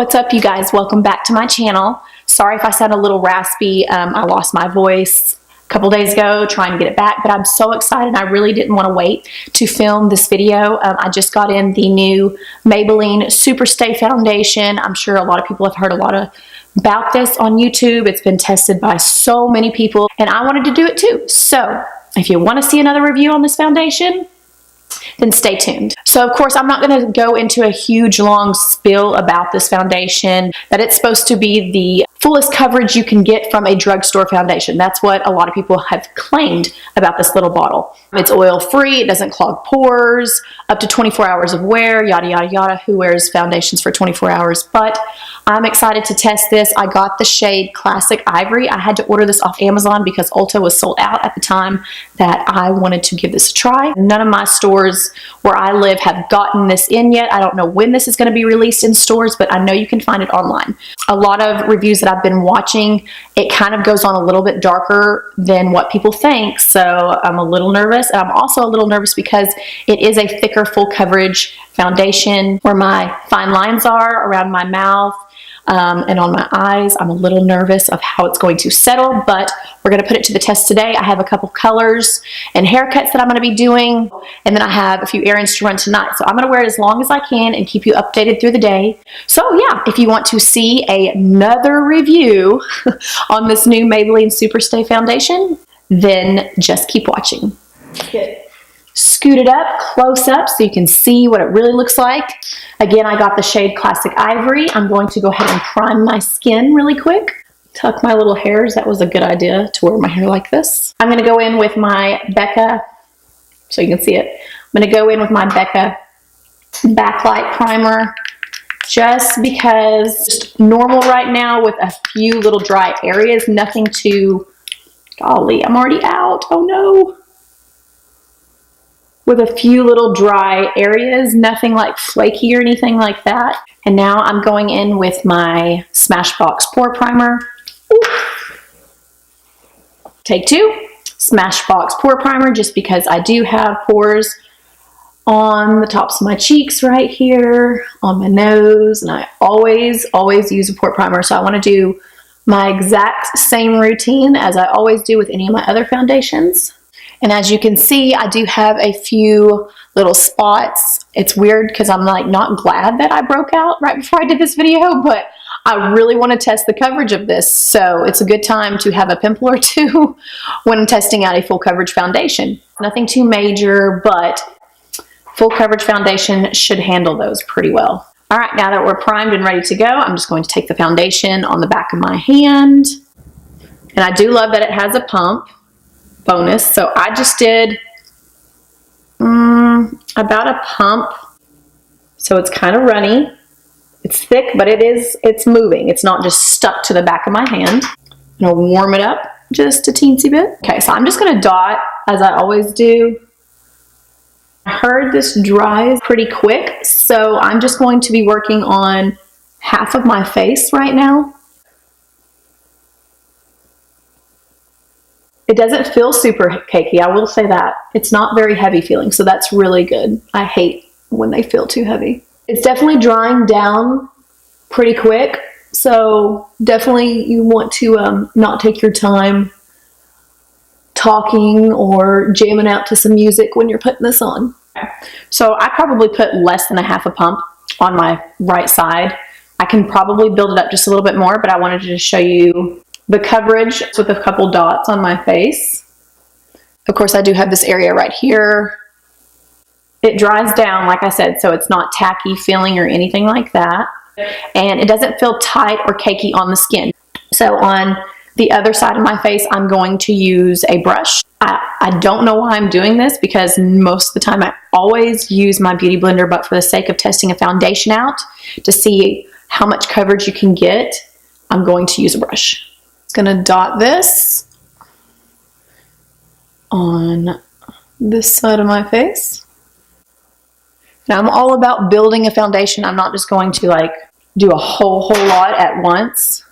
What's up, you guys? Welcome back to my channel. Sorry if I sound a little raspy. I lost my voice a couple days ago trying to get it back, but I'm so excited. I really didn't want to wait to film this video. I just got in the new Maybelline Superstay Foundation. I'm sure a lot of people have heard about this on YouTube. It's been tested by so many people, and I wanted to do it too. So if you want to see another review on this foundation, then stay tuned. So of course, I'm not going to go into a huge long spiel about this foundation, that it's supposed to be the fullest coverage you can get from a drugstore foundation. That's what a lot of people have claimed about this little bottle. It's oil free, it doesn't clog pores, up to 24 hours of wear, yada yada yada. Who wears foundations for 24 hours? But I'm excited to test this. I got the shade Classic Ivory. I had to order this off Amazon because Ulta was sold out at the time that I wanted to give this a try. None of my stores where I live have gotten this in yet. I don't know when this is going to be released in stores, but I know you can find it online. A lot of reviews that I've been watching, it kind of goes on a little bit darker than what people think, so I'm a little nervous. And I'm also a little nervous because it is a thicker full coverage foundation where my fine lines are around my mouth and on my eyes. I'm a little nervous of how it's going to settle, but we're going to put it to the test today. I have a couple colors and haircuts that I'm going to be doing, and then I have a few errands to run tonight. So I'm going to wear it as long as I can and keep you updated through the day. So yeah, if you want to see another review on this new Maybelline Superstay Foundation, then just keep watching. Good. Scoot it up close up so you can see what it really looks like. Again, I got the shade Classic Ivory. I'm going to go ahead and prime my skin really quick. Tuck my little hairs. That was a good idea to wear my hair like this. I'm going to go in with my BECCA, so you can see it. I'm going to go in with my BECCA Backlight Primer just because it's normal right now with a few little dry areas. Nothing too, golly, I'm already out. Oh no. With a few little dry areas, nothing like flaky or anything like that. And now I'm going in with my SMASHBOX Pore Primer. Ooh. Take two, SMASHBOX Pore Primer, just because I do have pores on the tops of my cheeks right here, on my nose, and I always use a pore primer. So I want to do my exact same routine as I always do with any of my other foundations. And as you can see, I do have a few little spots. It's weird because I'm like not glad that I broke out right before I did this video, but I really want to test the coverage of this. So it's a good time to have a pimple or two when I'm testing out a full coverage foundation. Nothing too major, but full coverage foundation should handle those pretty well. All right, now that we're primed and ready to go, I'm just going to take the foundation on the back of my hand. And I do love that it has a pump. Bonus. So I just did about a pump, so it's kind of runny. It's thick, but it's moving. It's not just stuck to the back of my hand. I'm gonna warm it up just a teensy bit. Okay, so I'm just gonna dot as I always do. I heard this dries pretty quick, so I'm just going to be working on half of my face right now. It doesn't feel super cakey, I will say that. It's not very heavy feeling, so that's really good. I hate when they feel too heavy. It's definitely drying down pretty quick, so definitely you want to not take your time talking or jamming out to some music when you're putting this on. So I probably put less than a half a pump on my right side. I can probably build it up just a little bit more, but I wanted to just show you the coverage with a couple dots on my face. Of course, I do have this area right here. It dries down, like I said, so it's not tacky feeling or anything like that. And it doesn't feel tight or cakey on the skin. So on the other side of my face, I'm going to use a brush. I don't know why I'm doing this because most of the time I always use my beauty blender, but for the sake of testing a foundation out to see how much coverage you can get, I'm going to use a brush. Gonna dot this on this side of my face. Now I'm all about building a foundation. I'm not just going to like do a whole lot at once.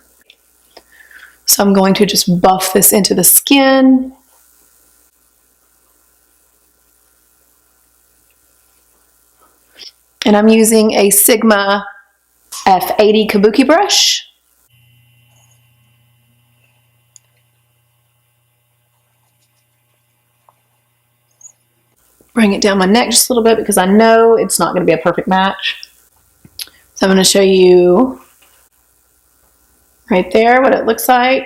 So I'm going to just buff this into the skin. And I'm using a Sigma F80 kabuki brush. Bring it down my neck just a little bit because I know it's not going to be a perfect match. So I'm going to show you right there what it looks like.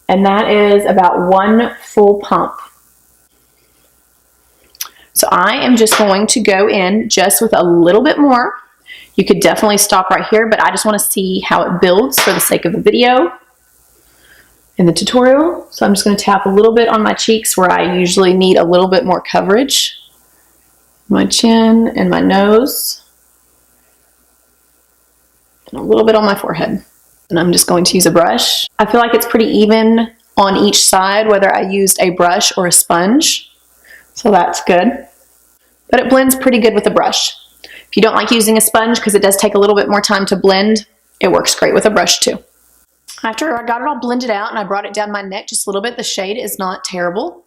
And that is about 1 full pump. So I am just going to go in just with a little bit more. You could definitely stop right here, but I just want to see how it builds for the sake of the video in the tutorial. So I'm just going to tap a little bit on my cheeks where I usually need a little bit more coverage. My chin and my nose. And a little bit on my forehead. And I'm just going to use a brush. I feel like it's pretty even on each side, whether I used a brush or a sponge. So that's good. But it blends pretty good with a brush. If you don't like using a sponge because it does take a little bit more time to blend, it works great with a brush too. After I got it all blended out and I brought it down my neck just a little bit, the shade is not terrible.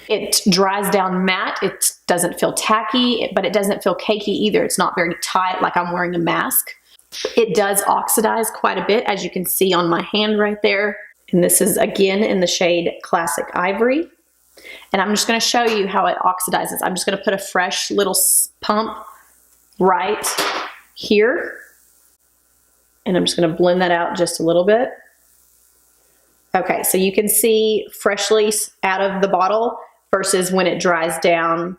It dries down matte. It doesn't feel tacky, but it doesn't feel cakey either. It's not very tight like I'm wearing a mask. It does oxidize quite a bit, as you can see on my hand right there. And this is again in the shade Classic Ivory. And I'm just going to show you how it oxidizes. I'm just going to put a fresh little pump right here. And I'm just going to blend that out just a little bit. Okay, so you can see freshly out of the bottle versus when it dries down.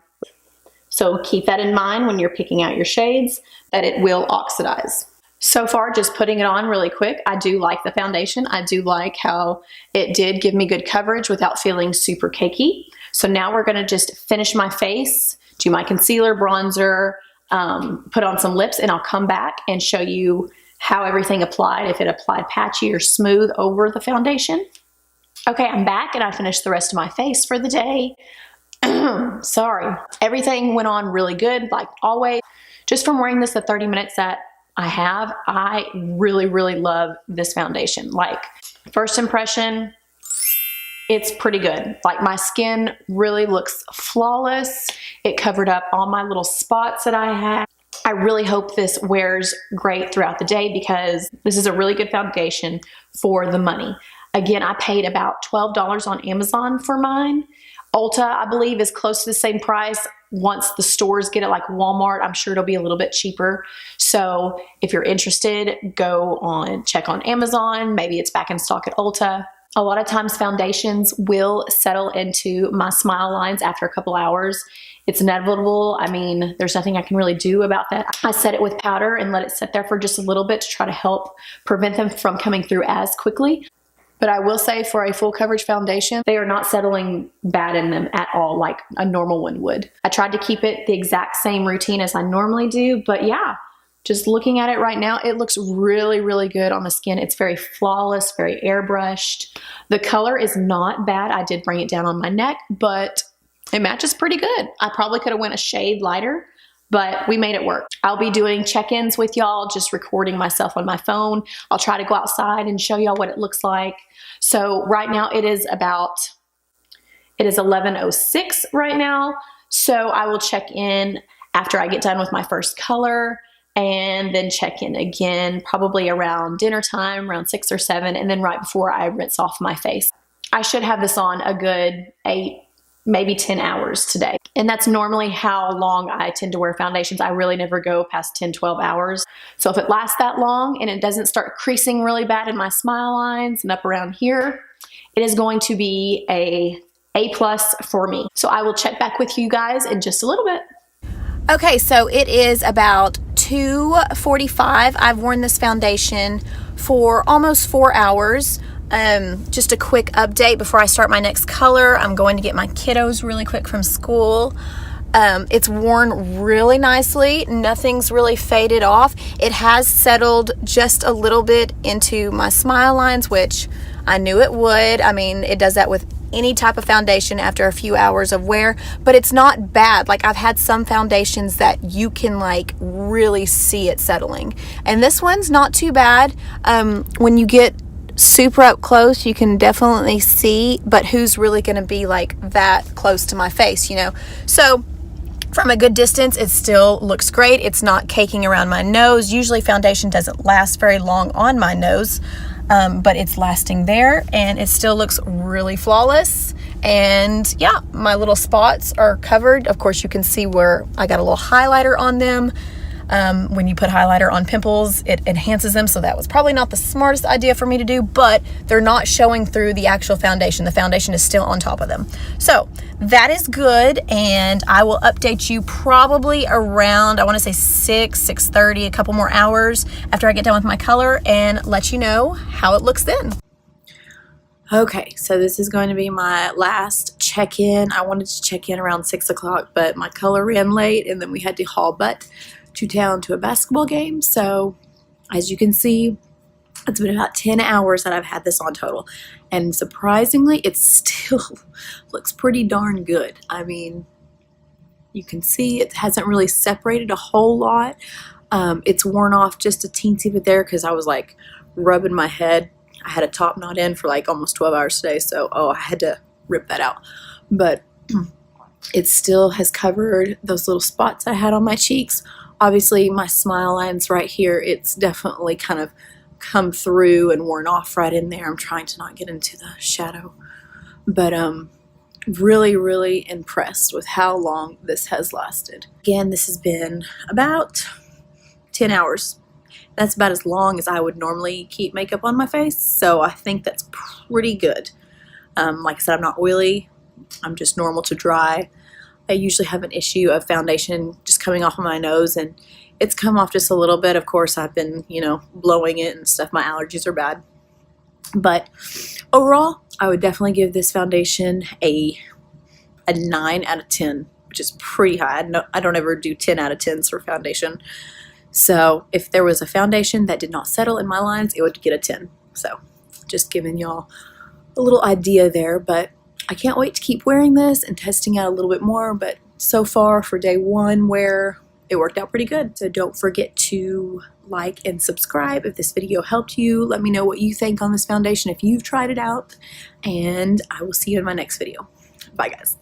So keep that in mind when you're picking out your shades, that it will oxidize. So far, just putting it on really quick, I do like the foundation. I do like how it did give me good coverage without feeling super cakey. So now we're gonna just finish my face, do my concealer, bronzer, put on some lips, and I'll come back and show you how everything applied, if it applied patchy or smooth over the foundation. Okay, I'm back and I finished the rest of my face for the day. Sorry. Everything went on really good, like always. Just from wearing this the 30 minutes that I have, I really, really love this foundation. Like, first impression, it's pretty good. Like, my skin really looks flawless. It covered up all my little spots that I had. I really hope this wears great throughout the day because this is a really good foundation for the money. Again, I paid about $12 on Amazon for mine. Ulta, I believe, is close to the same price. Once the stores get it, like Walmart, I'm sure it'll be a little bit cheaper. So if you're interested, go on, check on Amazon. Maybe it's back in stock at Ulta. A lot of times foundations will settle into my smile lines after a couple hours. It's inevitable. I mean, there's nothing I can really do about that. I set it with powder and let it sit there for just a little bit to try to help prevent them from coming through as quickly. But I will say, for a full coverage foundation, they are not settling bad in them at all like a normal one would. I tried to keep it the exact same routine as I normally do, but yeah, just looking at it right now, it looks really, really good on the skin. It's very flawless, very airbrushed. The color is not bad. I did bring it down on my neck, but it matches pretty good. I probably could have went a shade lighter, but we made it work. I'll be doing check-ins with y'all, just recording myself on my phone. I'll try to go outside and show y'all what it looks like. So right now it is 11:06 right now. So I will check in after I get done with my first color and then check in again probably around dinner time, around 6 or 7, and then right before I rinse off my face. I should have this on a good 8, maybe 10 hours today. And that's normally how long I tend to wear foundations. I really never go past 10, 12 hours. So if it lasts that long and it doesn't start creasing really bad in my smile lines and up around here, it is going to be A+ for me. So I will check back with you guys in just a little bit. Okay, so it is about 2:45. I've worn this foundation for almost 4 hours. Just a quick update before I start my next color. I'm going to get my kiddos really quick from school. It's worn really nicely. Nothing's really faded off. It has settled just a little bit into my smile lines, which I knew it would. I mean, it does that with any type of foundation after a few hours of wear, but it's not bad. Like, I've had some foundations that you can like really see it settling, and this one's not too bad. When you get super up close, you can definitely see, but who's really going to be like that close to my face, you know? So From a good distance, it still looks great. It's not caking around my nose. Usually foundation doesn't last very long on my nose, but it's lasting there, and it still looks really flawless. And yeah, my little spots are covered. Of course, you can see where I got a little highlighter on them. When you put highlighter on pimples, it enhances them, so that was probably not the smartest idea for me to do, but they're not showing through the actual foundation. The foundation is still on top of them. So that is good, and I will update you probably around, I want to say 6:30, a couple more hours after I get done with my color, and let you know how it looks then. Okay, so this is going to be my last check-in. I wanted to check in around 6 o'clock, but my color ran late, and then we had to haul butt to town to a basketball game. So as you can see, it's been about 10 hours that I've had this on total, and surprisingly it still looks pretty darn good. I mean, you can see it hasn't really separated a whole lot. It's worn off just a teensy bit there because I was like rubbing my head. I had a top knot in for like almost 12 hours today, so I had to rip that out. But it still has covered those little spots I had on my cheeks. Obviously, my smile lines right here, it's definitely kind of come through and worn off right in there. I'm trying to not get into the shadow. But really, really impressed with how long this has lasted. Again, this has been about 10 hours. That's about as long as I would normally keep makeup on my face, so I think that's pretty good. Like I said, I'm not oily. I'm just normal to dry. I usually have an issue of foundation just coming off of my nose, and it's come off just a little bit. Of course, I've been, you know, blowing it and stuff. My allergies are bad. But overall, I would definitely give this foundation a 9 out of 10, which is pretty high. I don't ever do 10 out of 10s for foundation. So if there was a foundation that did not settle in my lines, it would get a 10. So just giving y'all a little idea there, but I can't wait to keep wearing this and testing out a little bit more. But so far for day one wear, it worked out pretty good. So don't forget to like and subscribe if this video helped you. Let me know what you think on this foundation if you've tried it out, and I will see you in my next video. Bye guys.